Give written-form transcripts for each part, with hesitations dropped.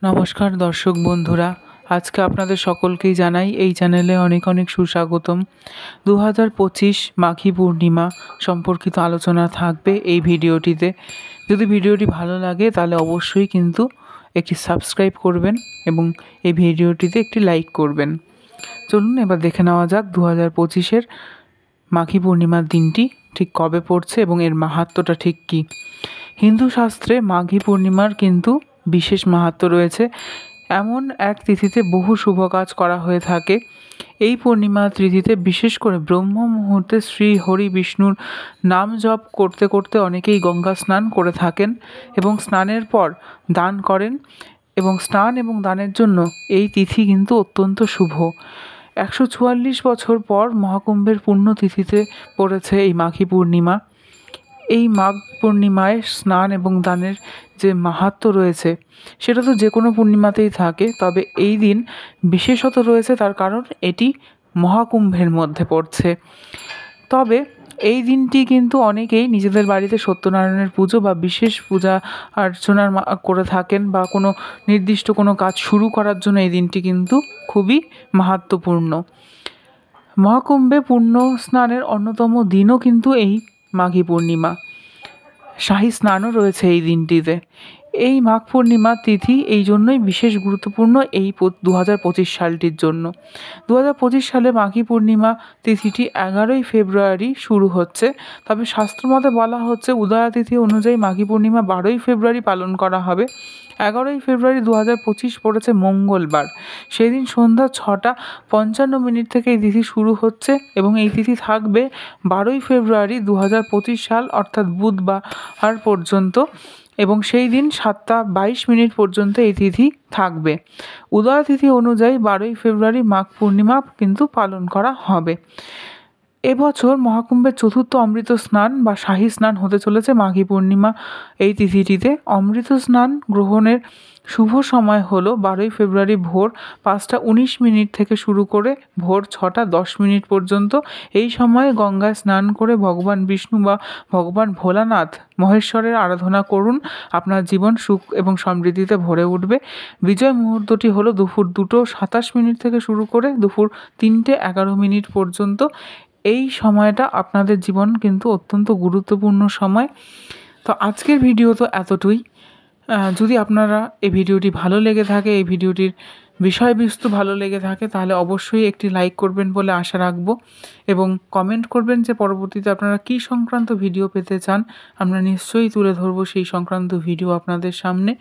নমস্কার দর্শক বন্ধুরা, আজকে আপনাদের সকলকেই জানাই এই চ্যানেলে অনেক অনেক সুস্বাগতম। 2025 মাঘী পূর্ণিমা সম্পর্কিত আলোচনা থাকবে এই ভিডিওটিতে। যদি ভিডিওটি ভালো লাগে তাহলে অবশ্যই কিন্তু একটি সাবস্ক্রাইব করবেন এবং এই ভিডিওটিতে একটি লাইক করবেন। চলুন এবার দেখে নেওয়া যাক 2025-এর মাঘী পূর্ণিমার দিনটি ঠিক কবে পড়ছে এবং এর মাহাত্ম্যটা ঠিক কী। হিন্দু শাস্ত্রে মাঘী পূর্ণিমার কিন্তু বিশেষ মাহাত্ম্য রয়েছে। এমন এক তিথিতে বহু শুভ কাজ করা হয়ে থাকে। এই পূর্ণিমা তিথিতে বিশেষ করে ব্রহ্ম মুহূর্তে শ্রী হরি বিষ্ণুর নাম জপ করতে করতে অনেকেই গঙ্গা স্নান করে থাকেন এবং স্নানের পর দান করেন, এবং স্নান এবং দানের জন্য এই তিথি কিন্তু অত্যন্ত শুভ। 144 বছর পর মহাকুম্ভের পুণ্যতিথিতে পড়েছে এই মাঘী পূর্ণিমা। এই মাঘ পূর্ণিমায় স্নান এবং দানের যে মাহাত্ম্য রয়েছে সেটা তো যে কোনো পূর্ণিমাতেই থাকে, তবে এই দিন বিশেষত রয়েছে, তার কারণ এটি মহাকুম্ভের মধ্যে পড়ছে। তবে এই দিনটি কিন্তু অনেকেই নিজেদের বাড়িতে সত্যনারায়ণের পুজো বা বিশেষ পূজা অর্চনার করে থাকেন, বা কোনো নির্দিষ্ট কোনো কাজ শুরু করার জন্য এই দিনটি কিন্তু খুবই মাহাত্ম্যপূর্ণ। মহাকুম্ভে পুণ্য স্নানের অন্যতম দিনও কিন্তু এই মাঘী পূর্ণিমা। শাহী স্নানও রয়েছে এই দিনটিতে। এই মাঘ পূর্ণিমা তিথি এই জন্যই বিশেষ গুরুত্বপূর্ণ এই 2025 সালটির জন্য। 2025 সালে মাঘী পূর্ণিমা তিথিটি 11ই ফেব্রুয়ারি শুরু হচ্ছে, তবে শাস্ত্রমতে বলা হচ্ছে উদয়া তিথি অনুযায়ী মাঘী পূর্ণিমা 12ই ফেব্রুয়ারি পালন করা হবে। 11ই ফেব্রুয়ারি 2025 পড়েছে মঙ্গলবার। সেই দিন সন্ধ্যা 6:55 থেকে এই তিথি শুরু হচ্ছে এবং এই তিথি থাকবে 12ই ফেব্রুয়ারি 2025 সাল অর্থাৎ বুধবার পর্যন্ত, এবং সেই দিন 7:22 পর্যন্ত এই তিথি থাকবে। উদয়া তিথি অনুযায়ী 12ই ফেব্রুয়ারি মাঘ পূর্ণিমা কিন্তু পালন করা হবে। এবছর মহাকুম্ভের চতুর্থ অমৃত স্নান বা শাহী স্নান হতে চলেছে মাঘী পূর্ণিমা এই তিথিটিতে। অমৃত স্নান গ্রহণের শুভ সময় হলো 12ই ফেব্রুয়ারি ভোর 5:19 থেকে শুরু করে ভোর 6:10 পর্যন্ত। এই সময়ে গঙ্গায় স্নান করে ভগবান বিষ্ণু বা ভগবান ভোলানাথ মহেশ্বরের আরাধনা করুন। আপনার জীবন সুখ এবং সমৃদ্ধিতে ভরে উঠবে। বিজয় মুহূর্তটি হলো দুপুর 2:27 থেকে শুরু করে দুপুর 3:11 পর্যন্ত। এই সময়টা আপনাদের জীবন কিন্তু অত্যন্ত গুরুত্বপূর্ণ সময়। তো আজকের ভিডিও তো এতটুকুই। যদি আপনারা এই ভিডিওটি ভালো লেগে থাকে, এই ভিডিওটির বিষয়বস্তু ভালো লেগে থাকে, তাহলে অবশ্যই একটি লাইক করবেন বলে আশা রাখবো, এবং কমেন্ট করবেন যে পরবর্তীতে আপনারা কী সংক্রান্ত ভিডিও পেতে চান। আমরা নিশ্চয়ই তুলে ধরবো সেই সংক্রান্ত ভিডিও আপনাদের সামনে।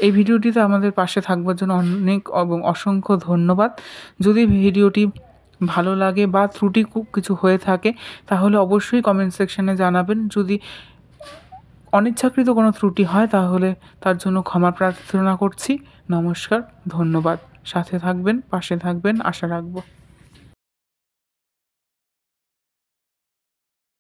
এই ভিডিওটিতে আমাদের পাশে থাকবার জন্য অনেক এবং অসংখ্য ধন্যবাদ। যদি ভিডিওটি ভালো লাগে বা ত্রুটি কিছু হয়ে থাকে তাহলে অবশ্যই কমেন্ট সেকশনে জানাবেন। যদি অনিচ্ছাকৃত কোনো ত্রুটি হয় তাহলে তার জন্য ক্ষমা প্রার্থনা করছি। নমস্কার, ধন্যবাদ। সাথে থাকবেন, পাশে থাকবেন, আশা রাখবো।